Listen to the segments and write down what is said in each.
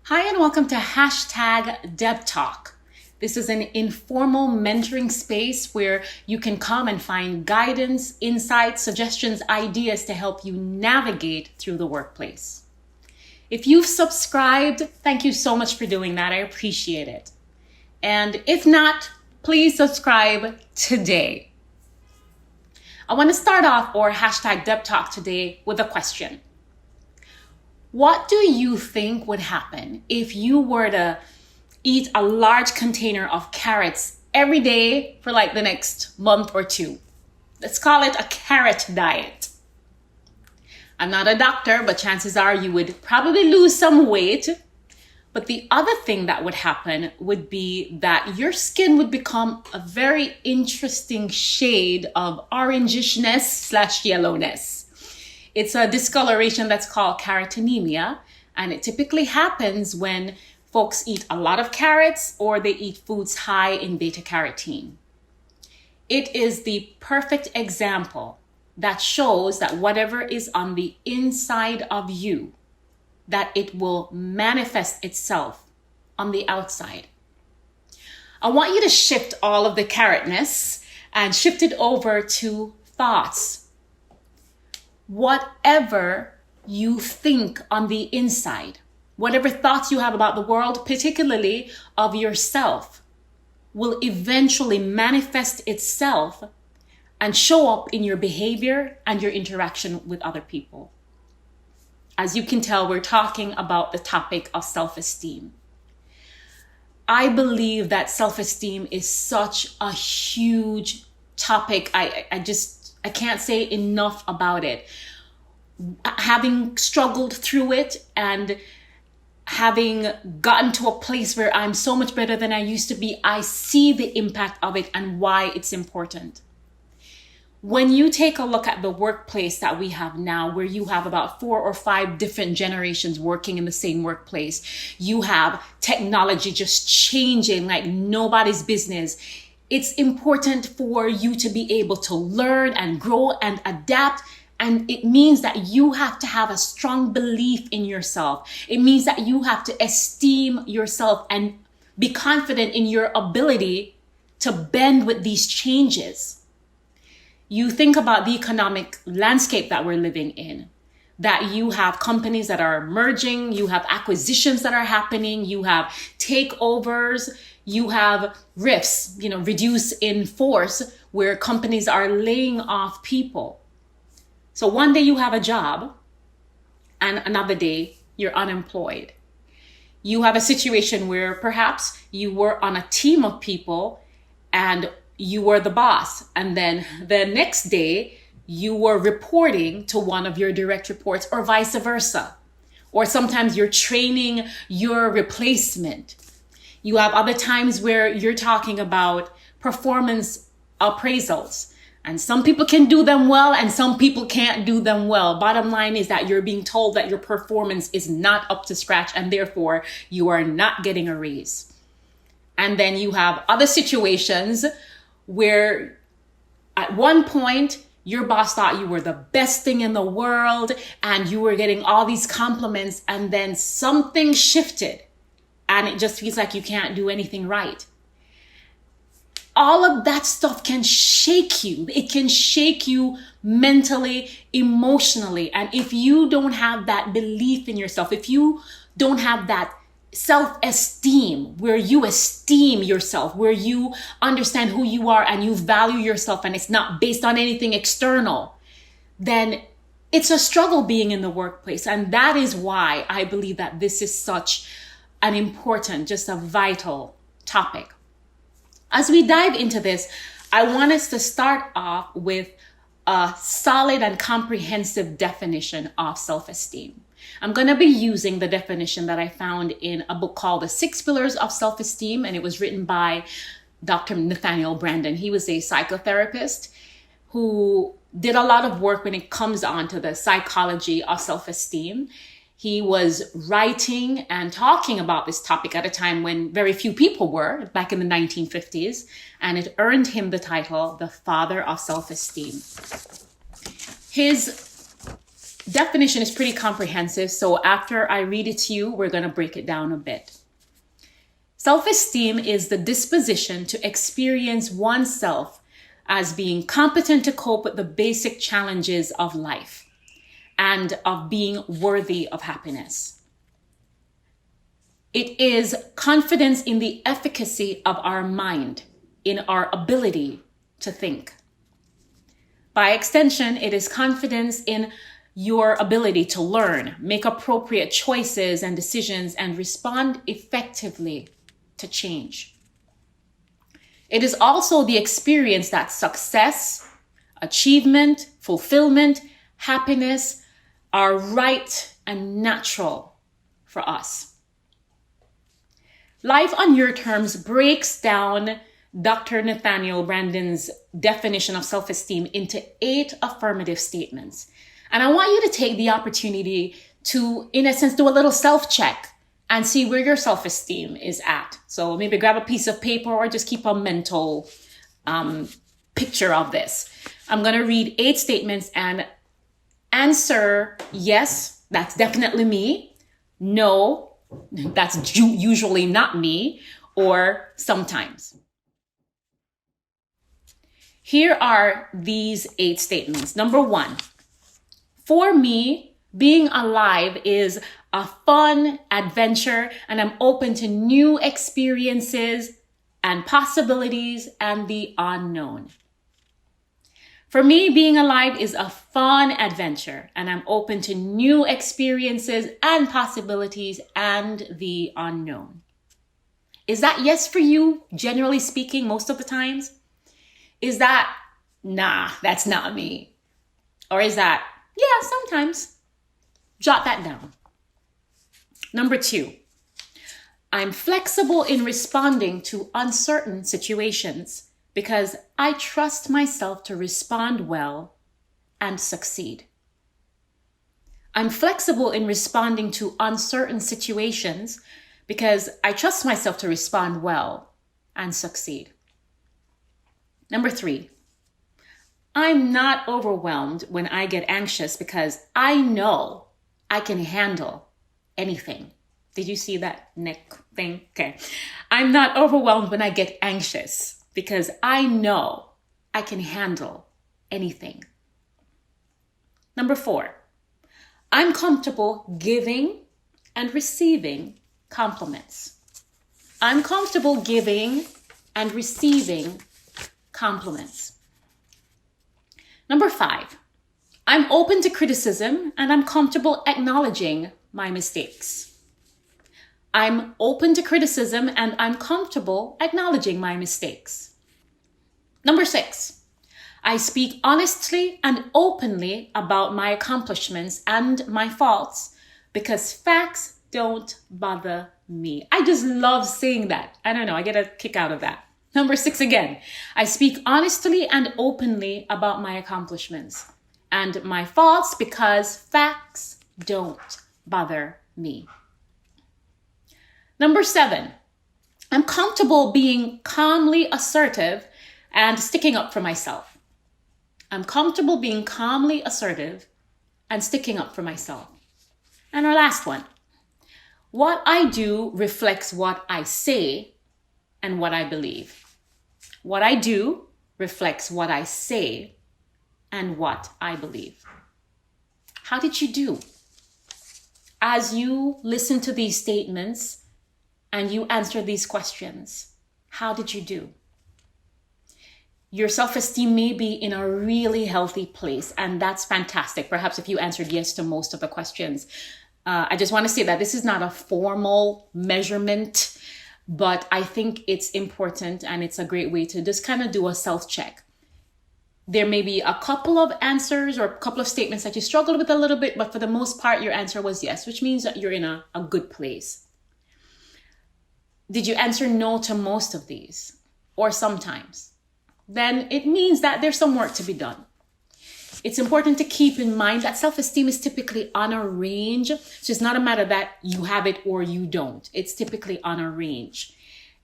Hi, and welcome to #Deb Talk. This is an informal mentoring space where you can come and find guidance, insights, suggestions, ideas to help you navigate through the workplace. If you've subscribed, thank you so much for doing that. I appreciate it. And if not, please subscribe today. I want to start off our #Deb Talk today with a question. What do you think would happen if you were to eat a large container of carrots every day for like the next month or two? Let's call it a carrot diet. I'm not a doctor, but chances are you would probably lose some weight. But the other thing that would happen would be that your skin would become a very interesting shade of orangishness/yellowness. It's a discoloration that's called carotenemia, and it typically happens when folks eat a lot of carrots or they eat foods high in beta carotene. It is the perfect example that shows that whatever is on the inside of you, that it will manifest itself on the outside. I want you to shift all of the carrotness and shift it over to thoughts. Whatever you think on the inside, whatever thoughts you have about the world, particularly of yourself, will eventually manifest itself and show up in your behavior and your interaction with other people. As you can tell, we're talking about the topic of self-esteem. I believe that self-esteem is such a huge topic. I can't say enough about it. Having struggled through it and having gotten to a place where I'm so much better than I used to be, I see the impact of it and why it's important. When you take a look at the workplace that we have now, where you have about 4 or 5 different generations working in the same workplace, you have technology just changing like nobody's business. It's important for you to be able to learn and grow and adapt. And it means that you have to have a strong belief in yourself. It means that you have to esteem yourself and be confident in your ability to bend with these changes. You think about the economic landscape that we're living in, that you have companies that are merging, you have acquisitions that are happening, you have takeovers, you have rifts, reduce in force, where companies are laying off people. So one day you have a job and another day you're unemployed. You have a situation where perhaps you were on a team of people and you were the boss. And then the next day you were reporting to one of your direct reports, or vice versa. Or sometimes you're training your replacement. You have other times where you're talking about performance appraisals. And some people can do them well and some people can't do them well. Bottom line is that you're being told that your performance is not up to scratch and therefore you are not getting a raise. And then you have other situations where at one point your boss thought you were the best thing in the world and you were getting all these compliments, and then something shifted and it just feels like you can't do anything right. All of that stuff can shake you. It can shake you mentally, emotionally. And if you don't have that belief in yourself, if you don't have that self-esteem, where you esteem yourself, where you understand who you are and you value yourself and it's not based on anything external, then it's a struggle being in the workplace. And that is why I believe that this is such an important, just a vital topic. As we dive into this, I want us to start off with a solid and comprehensive definition of self-esteem. I'm going to be using the definition that I found in a book called The 6 Pillars of Self-Esteem, and it was written by Dr. Nathaniel Branden. He was a psychotherapist who did a lot of work when it comes on to the psychology of self-esteem. He was writing and talking about this topic at a time when very few people were, back in the 1950s, and it earned him the title, the father of self-esteem. His definition is pretty comprehensive. So after I read it to you, we're going to break it down a bit. Self-esteem is the disposition to experience oneself as being competent to cope with the basic challenges of life and of being worthy of happiness. It is confidence in the efficacy of our mind, in our ability to think. By extension, it is confidence in your ability to learn, make appropriate choices and decisions, and respond effectively to change. It is also the experience that success, achievement, fulfillment, happiness are right and natural for us. Life on Your Terms breaks down Dr. Nathaniel Branden's definition of self-esteem into 8 affirmative statements. And I want you to take the opportunity to, in a sense, do a little self-check and see where your self-esteem is at. So maybe grab a piece of paper or just keep a mental picture of this. I'm going to read 8 statements and answer yes, that's definitely me. No, that's usually not me, or sometimes. Here are these 8 statements. Number 1, for me, being alive is a fun adventure, and I'm open to new experiences and possibilities and the unknown. For me, being alive is a fun adventure, and I'm open to new experiences and possibilities and the unknown. Is that yes for you, generally speaking, most of the times? Is that, nah, that's not me? Or is that, yeah, sometimes? Jot that down. Number 2, I'm flexible in responding to uncertain situations because I trust myself to respond well and succeed. I'm flexible in responding to uncertain situations because I trust myself to respond well and succeed. Number 3, I'm not overwhelmed when I get anxious because I know I can handle anything. Did you see that neck thing? Okay. I'm not overwhelmed when I get anxious because I know I can handle anything. Number 4, I'm comfortable giving and receiving compliments. I'm comfortable giving and receiving compliments. Number 5, I'm open to criticism and I'm comfortable acknowledging my mistakes. I'm open to criticism and I'm comfortable acknowledging my mistakes. Number 6, I speak honestly and openly about my accomplishments and my faults because facts don't bother me. I just love saying that. I don't know, I get a kick out of that. Number 6 again, I speak honestly and openly about my accomplishments and my faults because facts don't bother me. Number 7, I'm comfortable being calmly assertive and sticking up for myself. I'm comfortable being calmly assertive and sticking up for myself. And our last one, what I do reflects what I say and what I believe. What I do reflects what I say and what I believe. How did you do? As you listen to these statements and you answer these questions, how did you do? Your self-esteem may be in a really healthy place, and that's fantastic. Perhaps if you answered yes to most of the questions. I just want to say that this is not a formal measurement, but I think it's important and it's a great way to just kind of do a self-check. There may be a couple of answers or a couple of statements that you struggled with a little bit, but for the most part, your answer was yes, which means that you're in a good place. Did you answer no to most of these or sometimes? Then it means that there's some work to be done. It's important to keep in mind that self-esteem is typically on a range. So it's not a matter that you have it or you don't. It's typically on a range.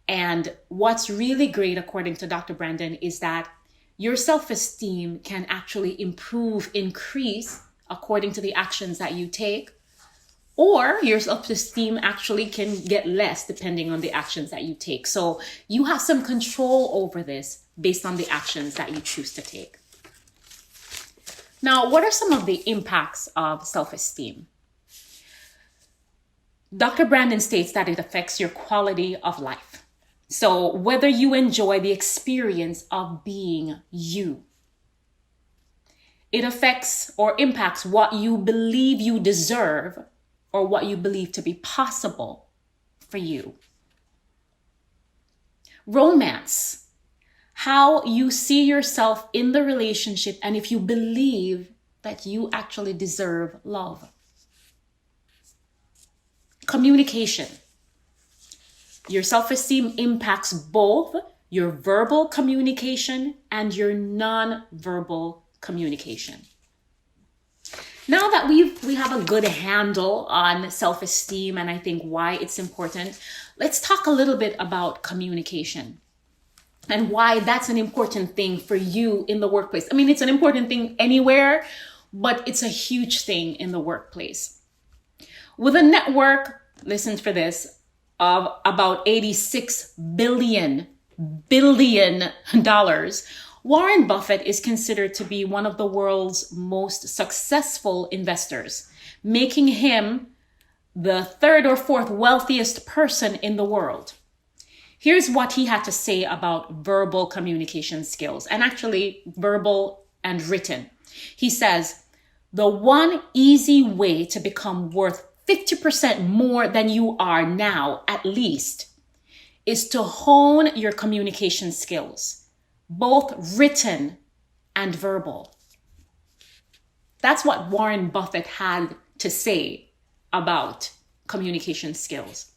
And what's really great, according to Dr. Branden, is that your self-esteem can actually increase according to the actions that you take, or your self-esteem actually can get less depending on the actions that you take. So you have some control over this based on the actions that you choose to take. Now, what are some of the impacts of self-esteem? Dr. Branden states that it affects your quality of life. So whether you enjoy the experience of being you, it affects or impacts what you believe you deserve or what you believe to be possible for you. Romance, how you see yourself in the relationship and if you believe that you actually deserve love. Communication. Your self-esteem impacts both your verbal communication and your non-verbal communication. Now that we have a good handle on self-esteem and I think why it's important, let's talk a little bit about communication and why that's an important thing for you in the workplace. I mean, it's an important thing anywhere, but it's a huge thing in the workplace. With a network, listen for this, of about $86 billion, Warren Buffett is considered to be one of the world's most successful investors, making him the third or fourth wealthiest person in the world. Here's what he had to say about verbal communication skills, and actually verbal and written. He says, the one easy way to become worth 50% more than you are now, at least, is to hone your communication skills, both written and verbal. That's what Warren Buffett had to say about communication skills.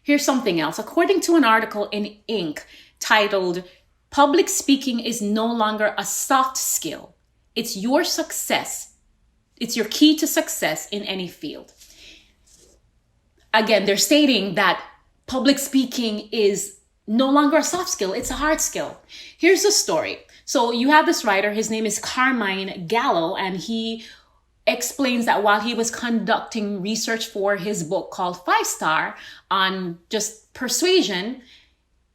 Here's something else. According to an article in Inc. titled, Public Speaking is no longer a soft skill. It's your success. It's your key to success in any field. Again, they're stating that public speaking is no longer a soft skill. It's a hard skill. Here's the story. So you have this writer, his name is Carmine Gallo, and he explains that while he was conducting research for his book called 5 Star on just persuasion,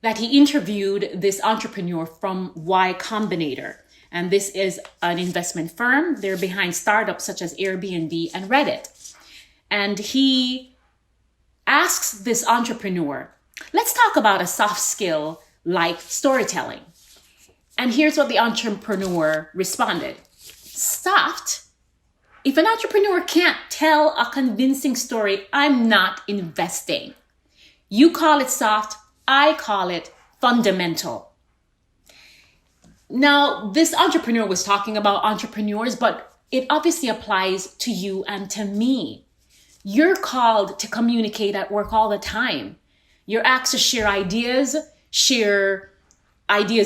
that he interviewed this entrepreneur from Y Combinator. And this is an investment firm. They're behind startups such as Airbnb and Reddit. And he asks this entrepreneur, let's talk about a soft skill like storytelling. And here's what the entrepreneur responded. Soft? If an entrepreneur can't tell a convincing story, I'm not investing. You call it soft, I call it fundamental. Now, this entrepreneur was talking about entrepreneurs, but it obviously applies to you and to me. You're called to communicate at work all the time. You're asked to share ideas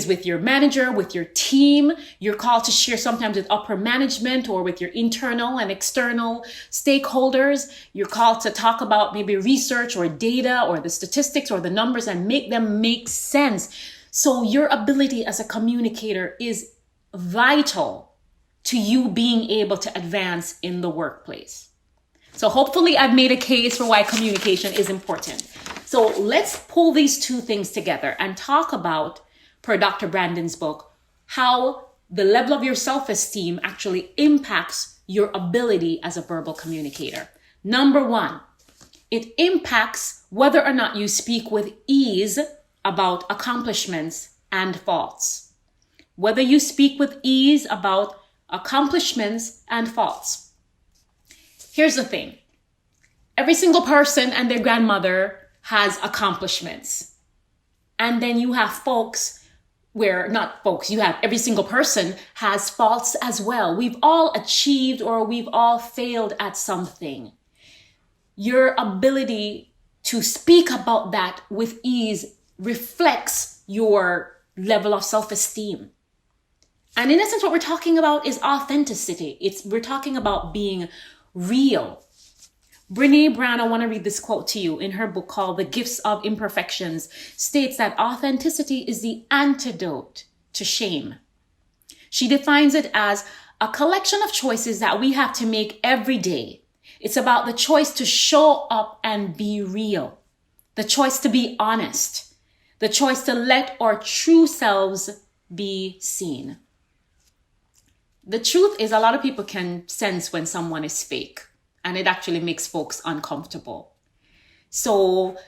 with your manager, with your team. You're called to share sometimes with upper management or with your internal and external stakeholders. You're called to talk about maybe research or data or the statistics or the numbers and make them make sense. So your ability as a communicator is vital to you being able to advance in the workplace. So hopefully I've made a case for why communication is important. So let's pull these two things together and talk about, per Dr. Branden's book, how the level of your self-esteem actually impacts your ability as a verbal communicator. Number one, it impacts whether or not you speak with ease about accomplishments and faults. Whether you speak with ease about accomplishments and faults. Here's the thing. Every single person and their grandmother has accomplishments. And then you have every single person has faults as well. We've all achieved or we've all failed at something. Your ability to speak about that with ease reflects your level of self-esteem. And in essence, what we're talking about is authenticity. We're talking about being real. Brene Brown, I want to read this quote to you in her book called The Gifts of Imperfections, states that authenticity is the antidote to shame. She defines it as a collection of choices that we have to make every day. It's about the choice to show up and be real, the choice to be honest, the choice to let our true selves be seen. The truth is, a lot of people can sense when someone is fake, and it actually makes folks uncomfortable. So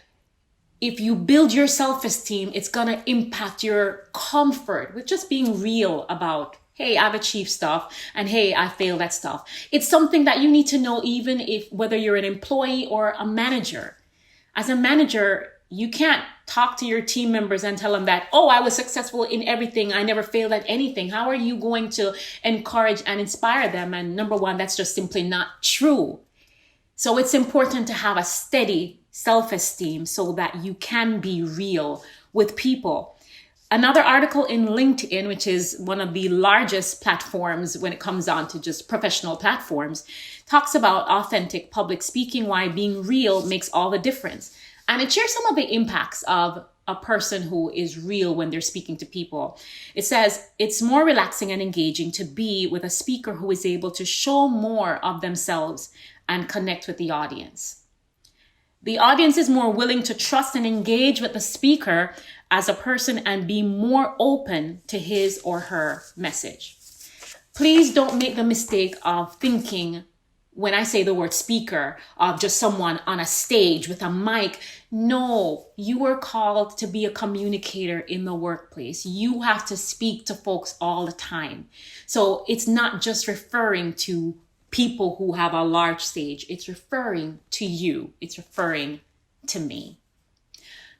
if you build your self-esteem, it's going to impact your comfort with just being real about, hey, I've achieved stuff, and hey, I failed at stuff. It's something that you need to know, even if whether you're an employee or a manager. As a manager, you can't talk to your team members and tell them that, oh, I was successful in everything. I never failed at anything. How are you going to encourage and inspire them? And number one, that's just simply not true. So it's important to have a steady self-esteem so that you can be real with people. Another article in LinkedIn, which is one of the largest platforms when it comes down to just professional platforms, talks about authentic public speaking, why being real makes all the difference. And it shares some of the impacts of a person who is real when they're speaking to people. It says it's more relaxing and engaging to be with a speaker who is able to show more of themselves and connect with the audience. The audience is more willing to trust and engage with the speaker as a person and be more open to his or her message. Please don't make the mistake of thinking, when I say the word speaker, of just someone on a stage with a mic. No, you are called to be a communicator in the workplace. You have to speak to folks all the time. So it's not just referring to people who have a large stage. It's referring to you. It's referring to me.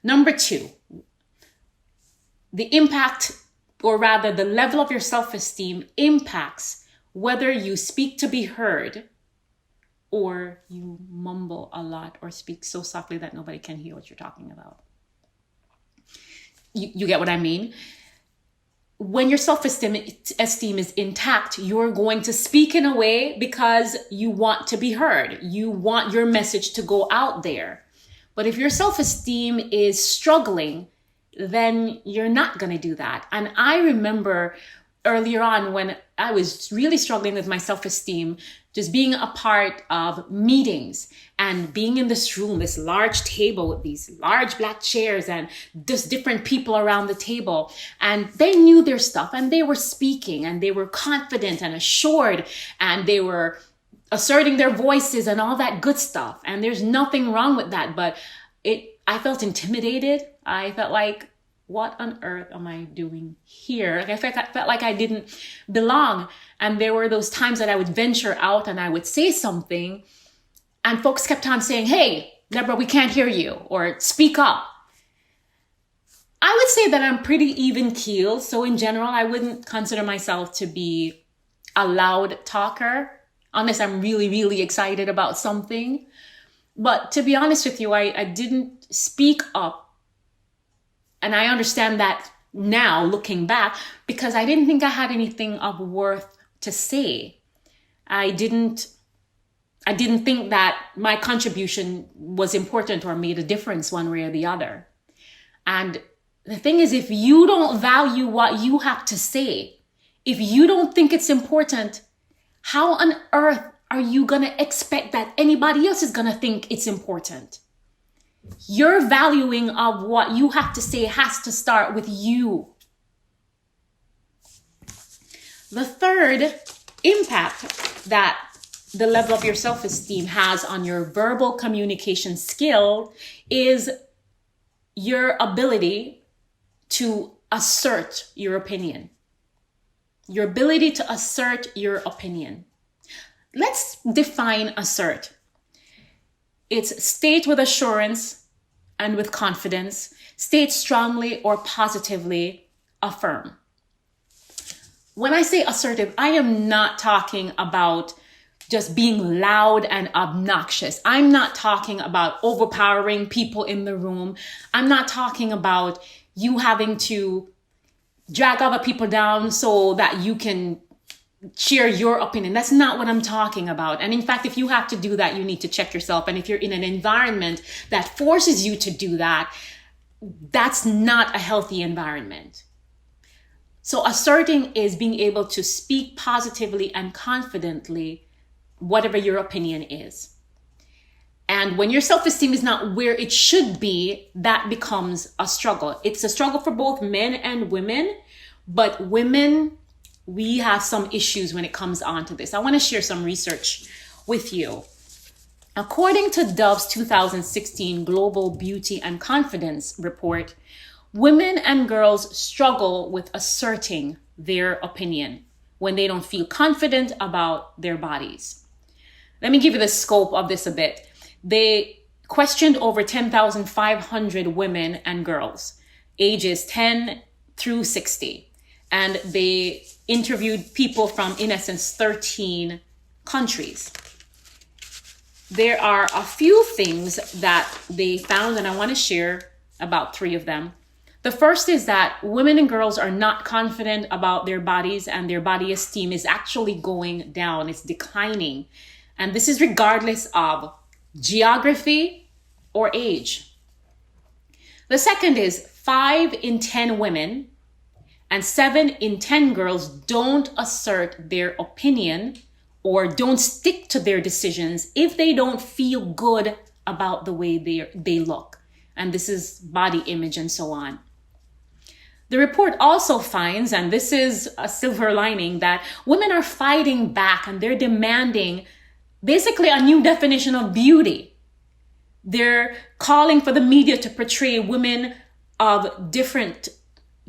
Number 2, the impact, or rather the level of your self-esteem impacts whether you speak to be heard or you mumble a lot or speak so softly that nobody can hear what you're talking about. You get what I mean? When your self-esteem is intact, you're going to speak in a way because you want to be heard. You want your message to go out there. But if your self-esteem is struggling, then you're not going to do that. And I remember earlier on when I was really struggling with my self-esteem, just being a part of meetings and being in this room, this large table with these large black chairs and just different people around the table. And they knew their stuff and they were speaking and they were confident and assured and they were asserting their voices and all that good stuff. And there's nothing wrong with that. But I felt intimidated. I felt like, what on earth am I doing here? Like I felt like I didn't belong. And there were those times that I would venture out and I would say something and folks kept on saying, hey, Deborah, we can't hear you, or speak up. I would say that I'm pretty even keeled. So in general, I wouldn't consider myself to be a loud talker unless I'm really, really excited about something. But to be honest with you, I didn't speak up. And I understand that now looking back because I didn't think I had anything of worth to say. I didn't think that my contribution was important or made a difference one way or the other. And the thing is, if you don't value what you have to say, if you don't think it's important, how on earth are you going to expect that anybody else is going to think it's important? Your valuing of what you have to say has to start with you. The third impact that the level of your self-esteem has on your verbal communication skill is your ability to assert your opinion. Your ability to assert your opinion. Let's define assert. It's state with assurance and with confidence, state strongly or positively, affirm. When I say assertive, I am not talking about just being loud and obnoxious. I'm not talking about overpowering people in the room. I'm not talking about you having to drag other people down so that you can share your opinion. That's not what I'm talking about. And in fact, if you have to do that, you need to check yourself. And if you're in an environment that forces you to do that, that's not a healthy environment. So asserting is being able to speak positively and confidently, whatever your opinion is. And when your self-esteem is not where it should be, that becomes a struggle. It's a struggle for both men and women, but women, we have some issues when it comes on to this. I want to share some research with you. According to Dove's 2016 Global Beauty and Confidence Report, women and girls struggle with asserting their opinion when they don't feel confident about their bodies. Let me give you the scope of this a bit. They questioned over 10,500 women and girls, ages 10 through 60. And they interviewed people from, in essence, 13 countries. There are a few things that they found, and I want to share about 3 of them. The first is that women and girls are not confident about their bodies, and their body esteem is actually going down. It's declining. And this is regardless of geography or age. The second is 5 in 10 women and 7 in 10 girls don't assert their opinion or don't stick to their decisions if they don't feel good about the way they look. And this is body image and so on. The report also finds, and this is a silver lining, that women are fighting back and they're demanding basically a new definition of beauty. They're calling for the media to portray women of different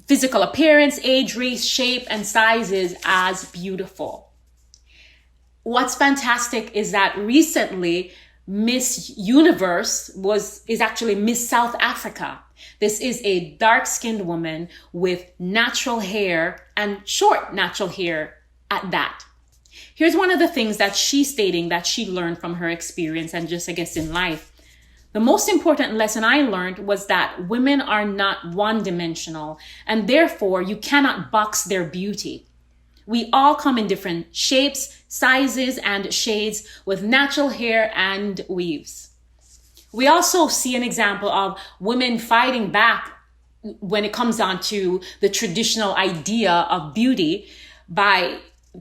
physical appearance, age, race, shape, and sizes as beautiful. What's fantastic is that recently Miss Universe is actually Miss South Africa. This is a dark-skinned woman with natural hair and short natural hair at that. Here's one of the things that she's stating that she learned from her experience and just, I guess, in life. The most important lesson I learned was that women are not one-dimensional, and therefore you cannot box their beauty. We all come in different shapes, sizes, and shades with natural hair and weaves. We also see an example of women fighting back when it comes down to the traditional idea of beauty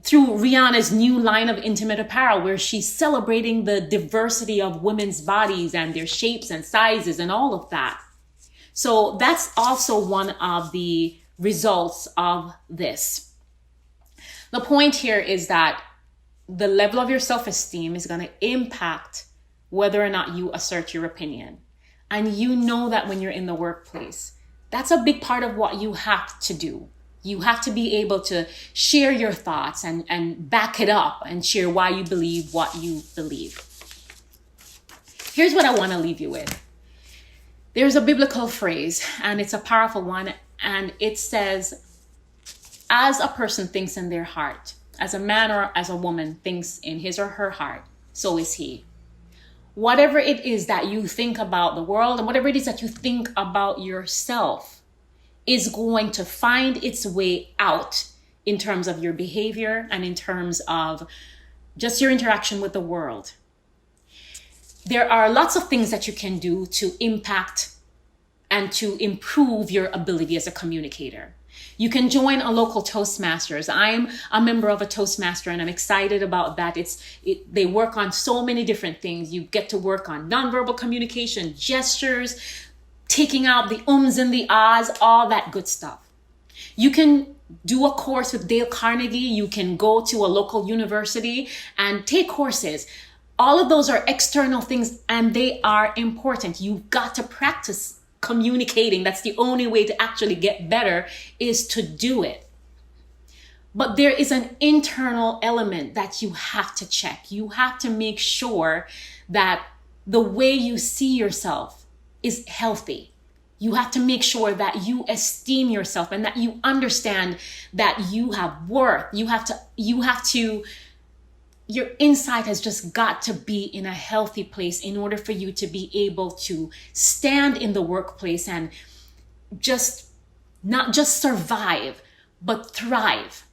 through Rihanna's new line of intimate apparel, where she's celebrating the diversity of women's bodies and their shapes and sizes and all of that. So that's also one of the results of this. The point here is that the level of your self-esteem is going to impact whether or not you assert your opinion. And you know that when you're in the workplace, that's a big part of what you have to do. You have to be able to share your thoughts and back it up and share why you believe what you believe. Here's what I want to leave you with. There's a biblical phrase, and it's a powerful one, and it says, as a person thinks in their heart, as a man or as a woman thinks in his or her heart, so is he. Whatever it is that you think about the world and whatever it is that you think about yourself is going to find its way out in terms of your behavior and in terms of just your interaction with the world. There are lots of things that you can do to impact and to improve your ability as a communicator. You can join a local Toastmasters. I'm a member of a Toastmaster and I'm excited about that. They work on so many different things. You get to work on nonverbal communication, gestures, taking out the ums and the ahs, all that good stuff. You can do a course with Dale Carnegie. You can go to a local university and take courses. All of those are external things and they are important. You've got to practice communicating. That's the only way to actually get better, is to do it. But there is an internal element that you have to check. You have to make sure that the way you see yourself is healthy. You have to make sure that you esteem yourself and that you understand that you have worth. Your inside has just got to be in a healthy place in order for you to be able to stand in the workplace and just not just survive, but thrive.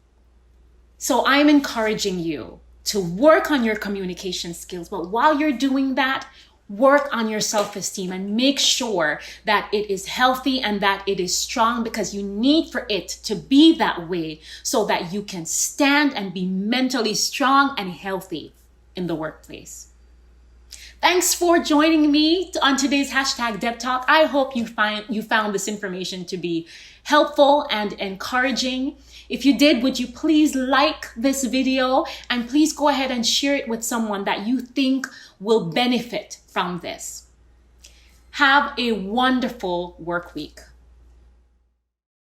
So I'm encouraging you to work on your communication skills. But while you're doing that, Work on your self-esteem and make sure that it is healthy and that it is strong, because you need for it to be that way so that you can stand and be mentally strong and healthy in the workplace. Thanks for joining me on today's #Deb Talk. I hope you found this information to be helpful and encouraging. If you did, would you please like this video and please go ahead and share it with someone that you think will benefit from this. Have a wonderful work week.